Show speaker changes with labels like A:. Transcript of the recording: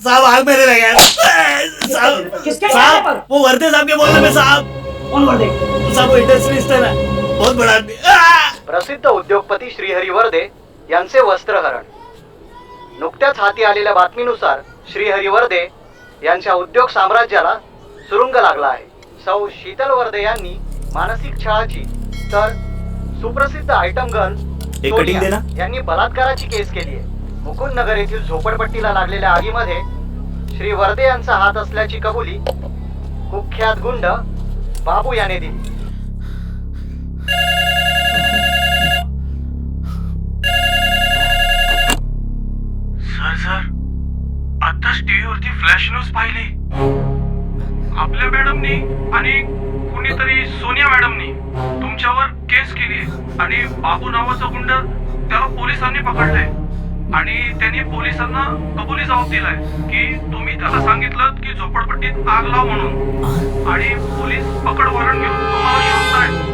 A: साहब आग मेरे लगे यार। साहब
B: किसके
A: साहब
B: पर?
A: वो वर्दे साहब के बोलने में साहब।
B: कौन वर्दे?
A: साहब वो इंडस्ट्रियलिस्ट है ना, बहुत बड़ा आदमी।
C: प्रसिद्ध उद्योगपती श्रीहरी वर्दे यांचे वस्त्रहरण। नुकत्याच हाती आलेल्या बातमीनुसार श्रीहरी वर्दे यांच्या उद्योग साम्राज्याला सुरुंग लागला आहे। सौ शीतल वर्दे यांनी मानसिक छळाची तर सुप्रसिद्ध आयटम गर्ल
A: एक कटिंग दे ना।
C: यांनी बलात्काराची केस केली आहे। मुकुंद नगर येथील झोपडपट्टीला लागलेल्या आगीमध्ये श्री वर्दे यांचा हात असल्याची कबुली कुख्यात गुंड बाबू याने दिली।
D: सर आताच टीव्हीवरती फ्लॅश न्यूज पाहिली। आपल्या मॅडमनी आणि कुणीतरी सोनिया मॅडमनी तुमच्यावर केस केली आणि बाबू नावाचा गुंड त्याला पोलिसांनी पकडलंय आणि त्यांनी पोलिसांना कबुली जबाब दिलाय की तुम्ही त्याला सांगितलं की झोपडपट्टीत आग लाव म्हणून आणि पोलीस पकड वॉरंट घेऊन तुम्हाला शोधतायत।